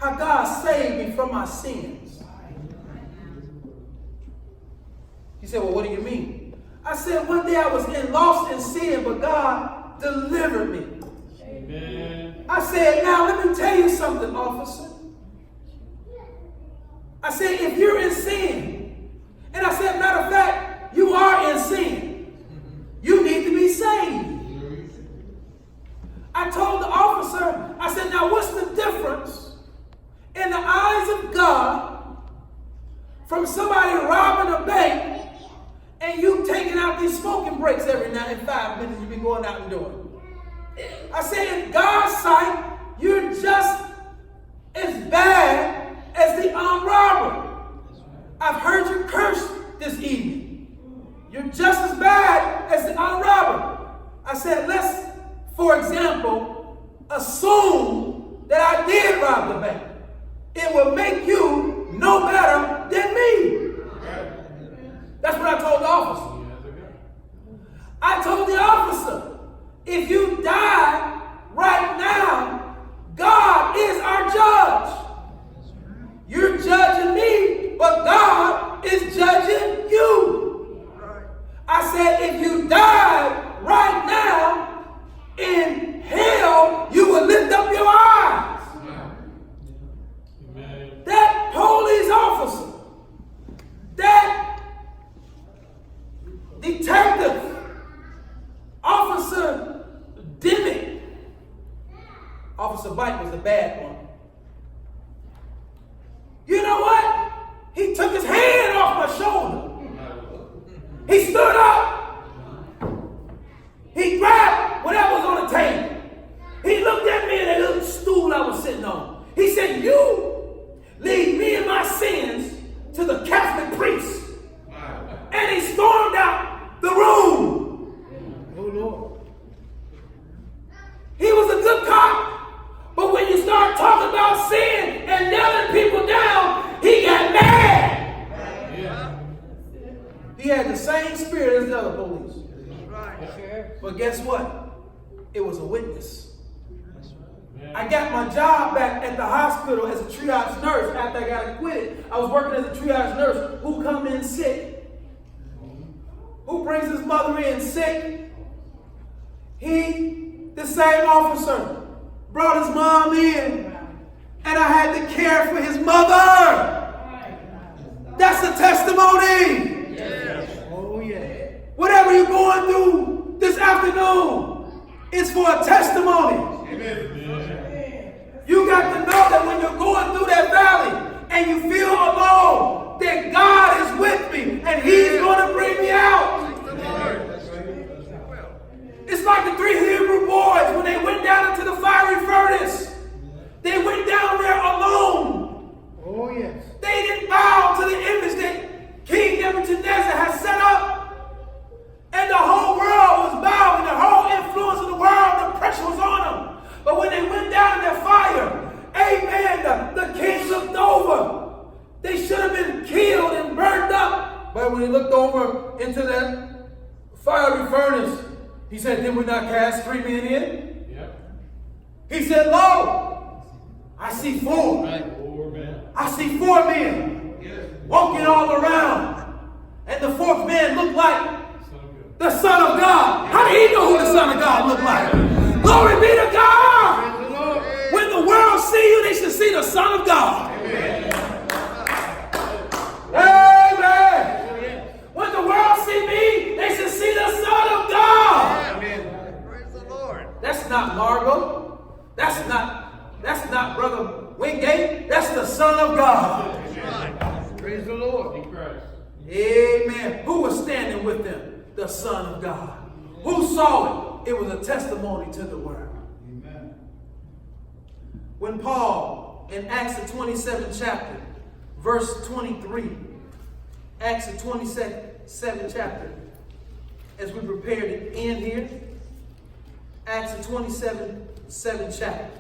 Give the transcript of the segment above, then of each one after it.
how God saved me from my sins. He said, well, what do you mean? I said, one day I was lost in sin, but God delivered me. Amen. I said, now let me tell you something, officer. I said, if you're in sin, and I said, matter of fact, you are in sin, you need to be saved. I told the officer, I said, now what's the difference in the eyes of God from somebody robbing a bank and you taking out these smoking breaks every night in 5 minutes you've been going out and doing? I said, in God's sight, you're just as bad as the armed robber. I've heard you curse this evening. You're just as bad as the armed robber. I said, let's, for example, assume that I did rob the bank. It will make you no better than me. That's what I told the officer. I told the officer, if you die right now, God is our judge. You're judging me, but God is judging you. I said, if you died right now in hell, you will lift up your eyes. Amen. That police officer, that detective, Officer Dimmick, Officer Bite was the bad one. You know what? He took his hand off my shoulder. He stood up. He grabbed whatever was on the table. He looked at me in that little stool I was sitting on. He said, you lead me and my sins to the Catholic priest. And he stormed out the room. Oh, Lord. He was a good cop. But when you start talking about sin and nailing people down, he got mad. Yeah. He had the same spirit as the other police. Right. But guess what? It was a witness. I got my job back at the hospital as a triage nurse after I got acquitted. I was working as a triage nurse. Who come in sick? Who brings his mother in sick? He, the same officer, brought his mom in, and I had to care for his mother. That's a testimony. Yes. Oh, yeah. Whatever you're going through this afternoon is for a testimony. Amen. You got to know that when you're going through that valley and you feel alone, that God is with me and He's going to bring me out. It's like the 3 Hebrew boys when they went down into the fiery furnace. They went down there alone. Oh, yes. They didn't bow to the image that King Nebuchadnezzar had set up. And the whole world was bowing. The whole influence of the world, the pressure was on them. But when they went down in that fire, amen, the king looked over. They should have been killed and burned up. But when he looked over into that fiery furnace, he said, did we not cast 3 men in? Yep. He said, lo, I see 4. Right. 4 men. I see 4 men walking all around. And the 4th man looked like the Son of God. How did he know who the Son of God looked like? Glory be to God. When the world see you, they should see the Son of God. Amen. Amen. When the world see me, they should see the Son of God. Amen. Praise the Lord. That's not Margot. That's not Brother Wingate. That's the Son of God. Amen. Praise the Lord. In Christ. Amen. Who was standing with them? The Son of God. Who saw it? It was a testimony to the world. Amen. When Paul, in Acts the 27th chapter, verse 23, Acts the 27th chapter, as we prepare to end here, Acts the 27th chapter.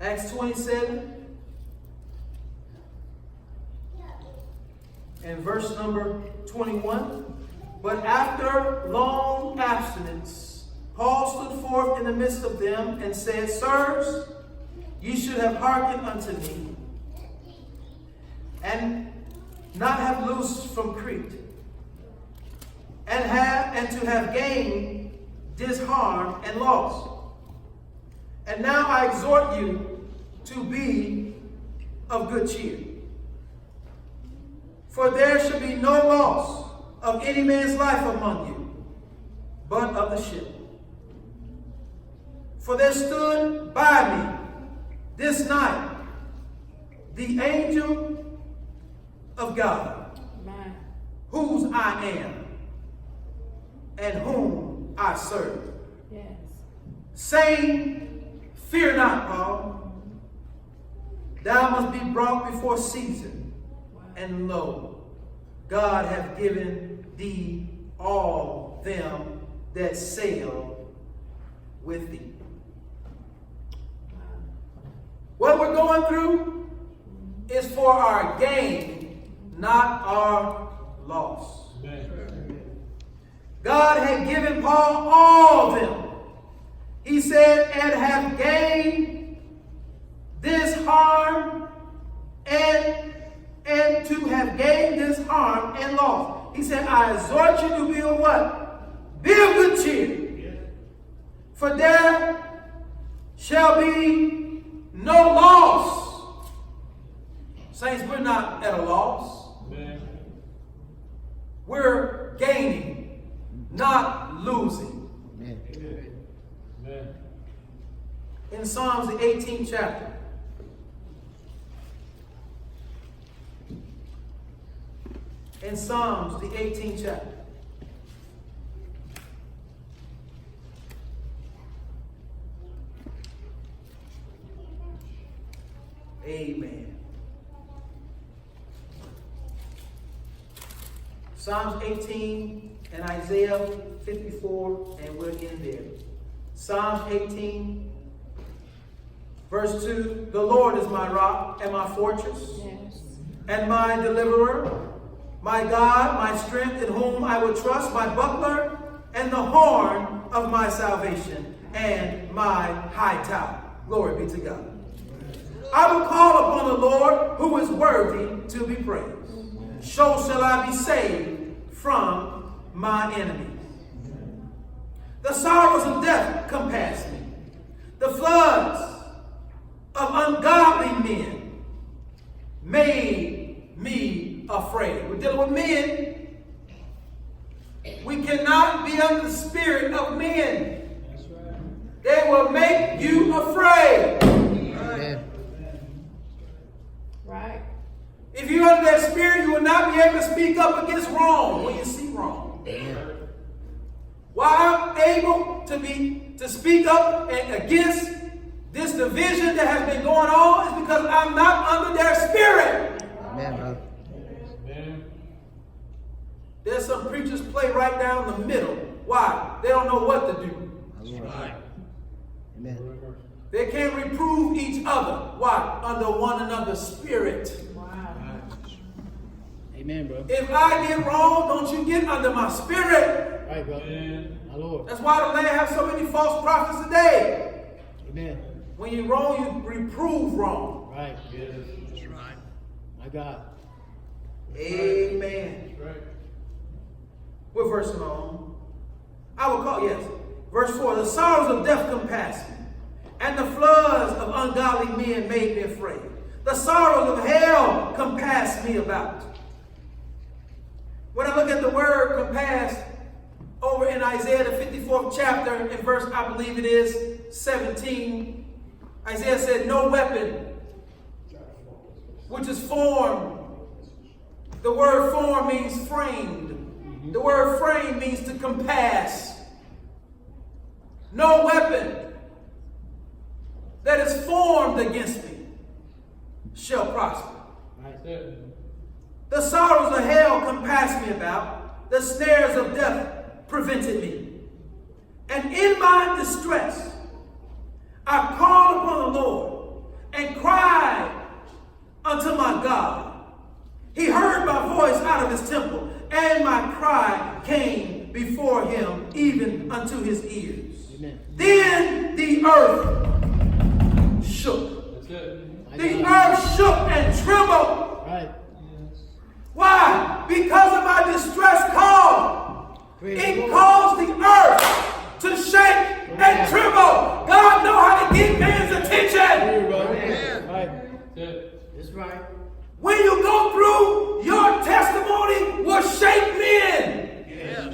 Acts 27, And verse number 21. But after long abstinence, Paul stood forth in the midst of them and said, Sirs, ye should have hearkened unto me, and not have loosed from Crete, and to have gained disharmed and lost. And now I exhort you to be of good cheer. For there shall be no loss of any man's life among you, but of the ship. For there stood by me this night the angel of God, whose I am, and whom I serve. Yes. Saying, Fear not, Paul. Thou must be brought before Caesar. And lo, God hath given thee all them that sail with thee. What we're going through is for our gain, not our loss. God had given Paul all of them. He said, and have gained this harm and to have gained this harm and loss. He said, I exhort you to be of what? Be of good cheer. For there shall be no loss. Saints, we're not at a loss. Amen. We're gaining, not losing. Amen. Amen. In Psalms, the 18th chapter, in Psalms, the 18th chapter, amen. Psalms 18 and Isaiah 54, and we're in there. Psalms 18, verse 2, the Lord is my rock and my fortress, yes, and my deliverer, my God, my strength, in whom I will trust, my buckler, and the horn of my salvation, and my high tower. Glory be to God. I will call upon the Lord, who is worthy to be praised. So shall I be saved from my enemies. The sorrows of death compassed me. The floods of ungodly men made me afraid. We're dealing with men. We cannot be under the spirit of men. That's right. They will make you afraid. Amen. Right. If you're under that spirit, you will not be able to speak up against wrong when you see wrong. Amen. Why I'm able to speak up against this division that has been going on is because I'm not under their spirit. Amen, brother. Amen. There's some preachers play right down the middle. Why? They don't know what to do. Right. Amen. They can't reprove each other. Why? Under one another's spirit. Wow. Amen, bro. If I get wrong, don't you get under my spirit. Right, brother. Amen. My Lord. That's why the land has so many false prophets today. Amen. When you're wrong, you reprove wrong. Right. Yes. That's right. My God. Amen. That's right. What verse am I on? I will call, yes. Verse 4. The sorrows of death compassed me, and the floods of ungodly men made me afraid. The sorrows of hell compassed me about. When I look at the word compassed over in Isaiah the 54th chapter, in verse, I believe it is 17, Isaiah said, no weapon which is formed. The word form means framed. Mm-hmm. The word frame means to compass. No weapon that is formed against me shall prosper. Right there. The sorrows of hell compassed me about. The snares of death prevented me. And in my distress, I called upon the Lord and cried unto my God. He heard my voice out out of his temple, and my cry came before him, even unto his ears. Amen. Then the earth shook. That's it. The earth shook and trembled. Right. Why? Because of my distress call. Praise It the Lord. caused the earth to shake and tremble. God knows how to get man's attention. Right. That's it. That's right. When you go through, your testimony will shake men.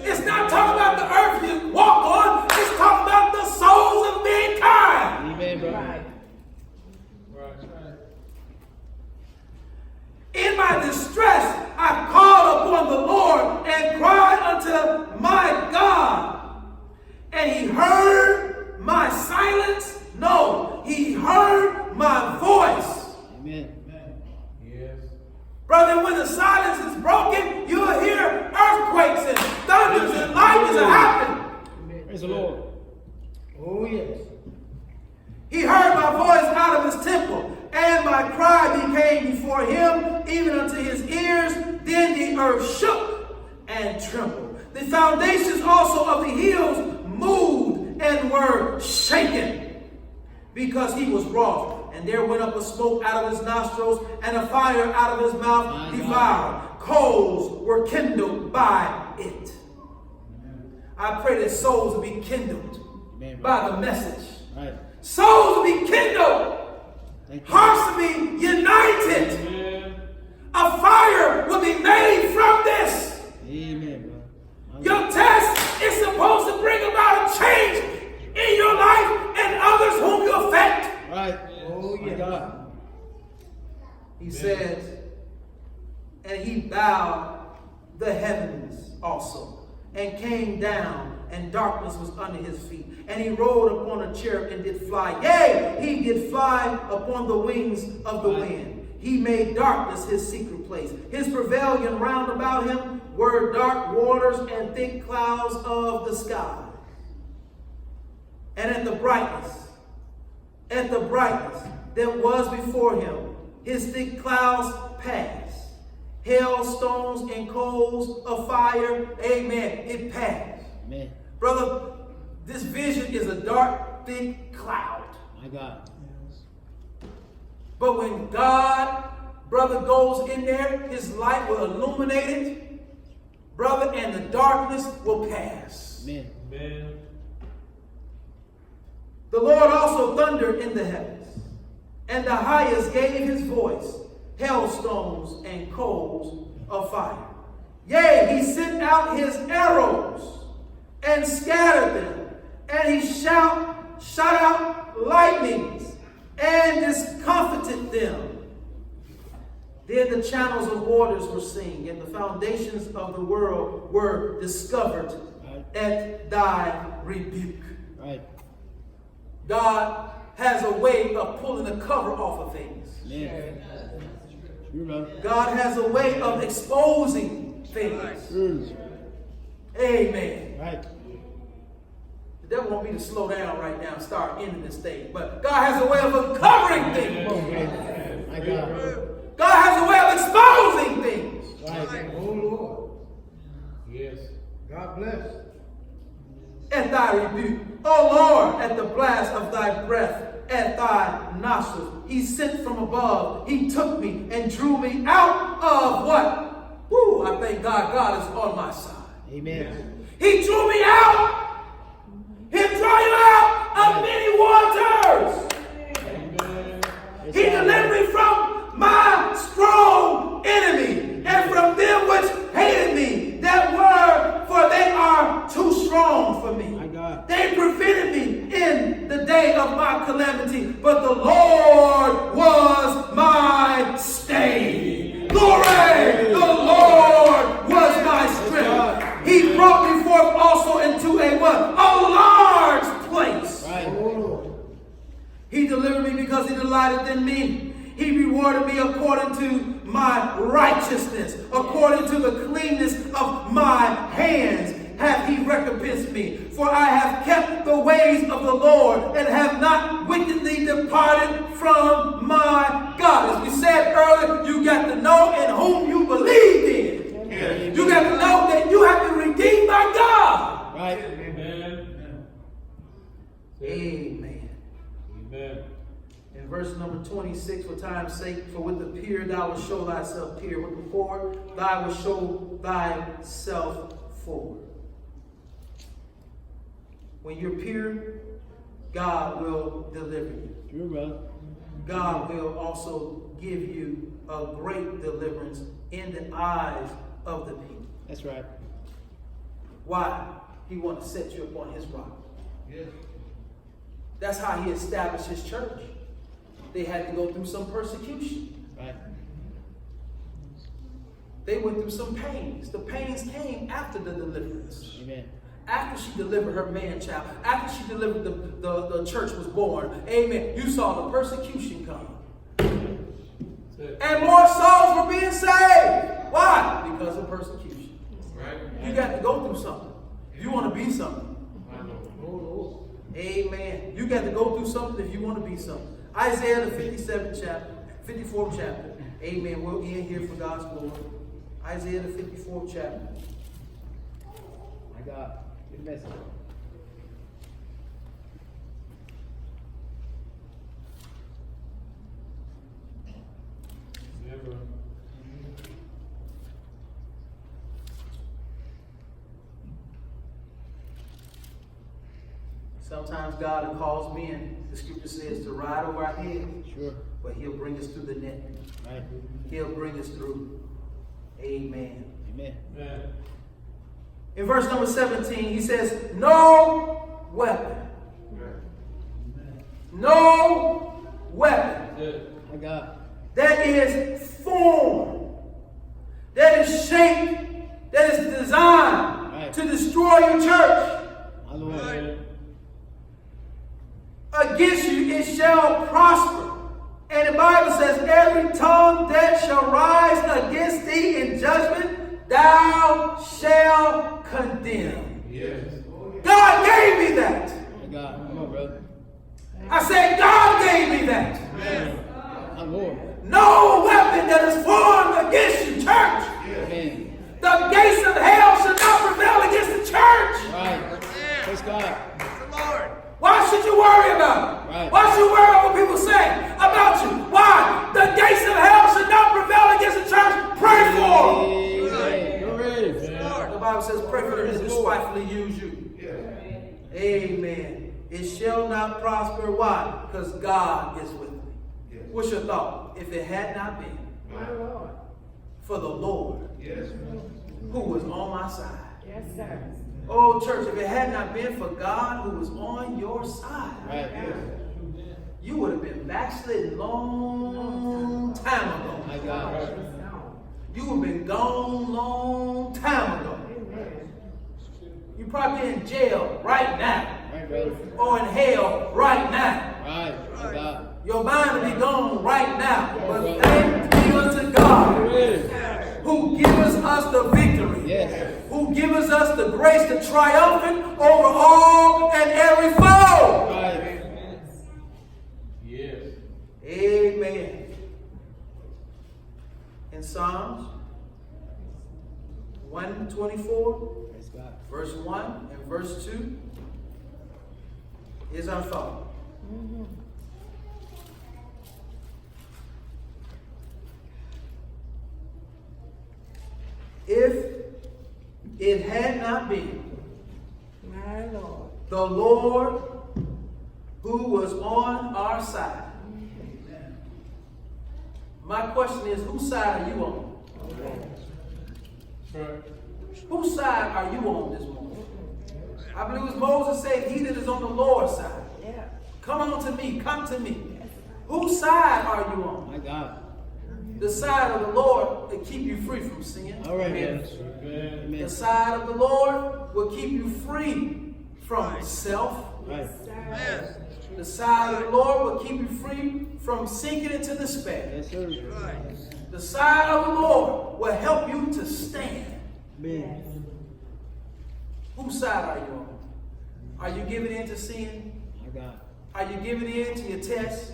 It's not talking about the earth you walk on. It's talking about the souls of mankind. Amen, bro. Right. In my distress, I called upon the Lord and cried unto my God. And he heard my silence. No, he heard my voice. Amen. Yes. Brother, when the silence is broken, you'll hear earthquakes and thunders and lightnings are happening. Praise the Lord. Oh, yes. He heard my voice out of his temple, and my cry became before him, even unto his ears. Then the earth shook and trembled. The foundations also of the hills moved and were shaken, because he was wroth. And there went up a smoke out of his nostrils, and a fire out of his mouth devoured. Coals were kindled by it. I pray that souls will be kindled by the message. Right. Souls will be kindled. Thank you. Hearts will be united. Amen. A fire will be made from this. Amen, bro. Your test is supposed to bring about a change in your life and others whom you affect. Right. Oh, yeah. God. He says, and he bowed the heavens also, and came down, and darkness was under his feet. And he rode upon a cherub and did fly. Yea, he did fly upon the wings of the wind. He made darkness his secret place. His pavilion round about him were dark waters and thick clouds of the sky. And at the brightness that was before him, his thick clouds passed. Hailstones and coals of fire, amen, it passed. Amen. Brother, this vision is a dark, thick cloud. My God. But when God, brother, goes in there, his light will illuminate it, brother, and the darkness will pass. Amen. Amen. The Lord also thundered in the heavens, and the highest gave his voice, hailstones and coals of fire. Yea, he sent out his arrows and scattered them, and he shot out lightnings and discomfited them. Then the channels of waters were seen, and the foundations of the world were discovered at thy rebuke. Right. God has a way of pulling the cover off of things. Amen. True, bro. God has a way of exposing things. True. Amen. Right. The devil want me to slow down right now and start ending this thing. But God has a way of uncovering things. Come on, man. My God. God has a way of exposing things. Right. Oh Lord, Yes. God bless. At thy rebuke, O Lord, at the blast of thy breath, at thy nostrils. He sent from above. He took me and drew me out of what? Woo, I thank God. God is on my side. Amen. He drew me out. He'll draw you out of many waters. Amen. He delivered me from my strong enemy and from them which hated me, for they are too strong for me. My God. They prevented me in the day of my calamity, but the Lord was my stay. Glory! The Lord was my strength. He brought me forth also into a what? A large place. Right. He delivered me because he delighted in me. He rewarded me according to my righteousness, according to the cleanness of my hands hath he recompensed me. For I have kept the ways of the Lord and have not wickedly departed from my God. As we said earlier, you got to know in whom you believe in. You got to know that you have been redeemed by God. Right. Amen. Amen. Amen. In verse number 26, for time's sake, for with the pure thou wilt show thyself pure, with the forward thou wilt show thyself forward. When you're pure, God will deliver you. True, brother. God will also give you a great deliverance in the eyes of the people. That's right. Why? He wants to set you upon his rock. Yes. That's how he established his church. They had to go through some persecution. Right. They went through some pains. The pains came after the deliverance. Amen. After she delivered her man-child, after she delivered the church was born, amen, you saw the persecution come. And more souls were being saved. Why? Because of persecution. Right. You got to go through something. If you want to be something. Amen. You got to go through something if you want to be something. Isaiah the 54th chapter. Amen. We'll end here for God's glory. Isaiah the 54th chapter. My God. Good message. Never. Sometimes God will cause men, the scripture says, to ride over our heads. Sure. But he'll bring us through the net. Right. He'll bring us through. Amen. Amen. Amen. In verse number 17, he says, no weapon. No weapon That's it. My God. that is formed, that is shaped, that is designed Right. to destroy your church. My Lord. Amen. Against you it shall prosper. And the Bible says, every tongue that shall rise against thee in judgment, thou shalt condemn. Yes. God gave me that. My God. Come on, brother. I said, God gave me that. Amen. My Lord. No weapon that is formed against you, church. Amen. The gates of hell shall not prevail against the church. Right. Praise God. Why should you worry about it? Right. Why should you worry about what people say about you? Why? The gates of hell should not prevail against the church. Pray for them. Amen. Glory. The Bible says, pray for them that despitefully use you. Amen. It shall not prosper. Why? Because God is with me. What's your thought? If it had not been for the Lord who was on my side. Yes, sir. Oh, church, if it had not been for God who was on your side, Right. you would have been backslidden long time ago. My God. You would have been gone long time ago. You probably in jail right now. Right, brother. Or in hell right now. Right. My God. Your mind will be gone right now. But thanks be unto God who gives us the victory. Yes. Who gives us the grace to triumphant over all and every foe. Right. Yes. Amen. In Psalms 124, Praise God. verse 1 and verse 2 is our thought. If it had not been My Lord. the Lord who was on our side. My question is, whose side are you on? Right. Whose side are you on this morning? I believe it was Moses said, he that is on the Lord's side. Yeah. Come on to me, come to me. Whose side are you on? My God. The side of the Lord will keep you free from sin. All right, man. Amen. The Amen. side of the Lord will keep you free from self. Right. Sir. The side of the Lord will keep you free from sinking into despair. Yes, sir. The side of the Lord will help you to stand. Amen. Whose side are you on? Are you giving in to sin? My God. Are you giving in to your tests?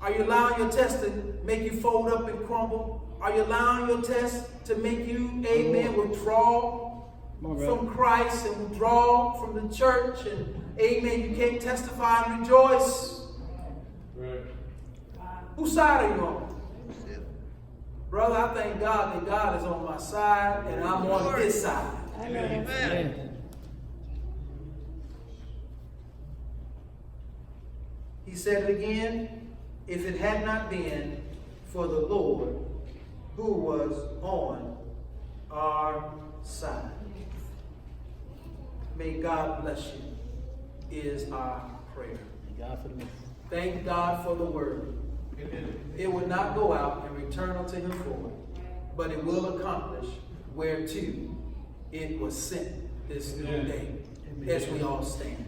Are you allowing your test to make you fold up and crumble? Are you allowing your test to make you, amen, withdraw from Christ and withdraw from the church? And amen, you can't testify and rejoice. Right. Whose side are you on? Brother, I thank God that God is on my side and I'm on his side. Amen. He said it again, if it had not been for the Lord who was on our side. May God bless you, is our prayer. Thank God for the word. It will not go out and return unto him void, but it will accomplish whereto it was sent this new day, as we all stand.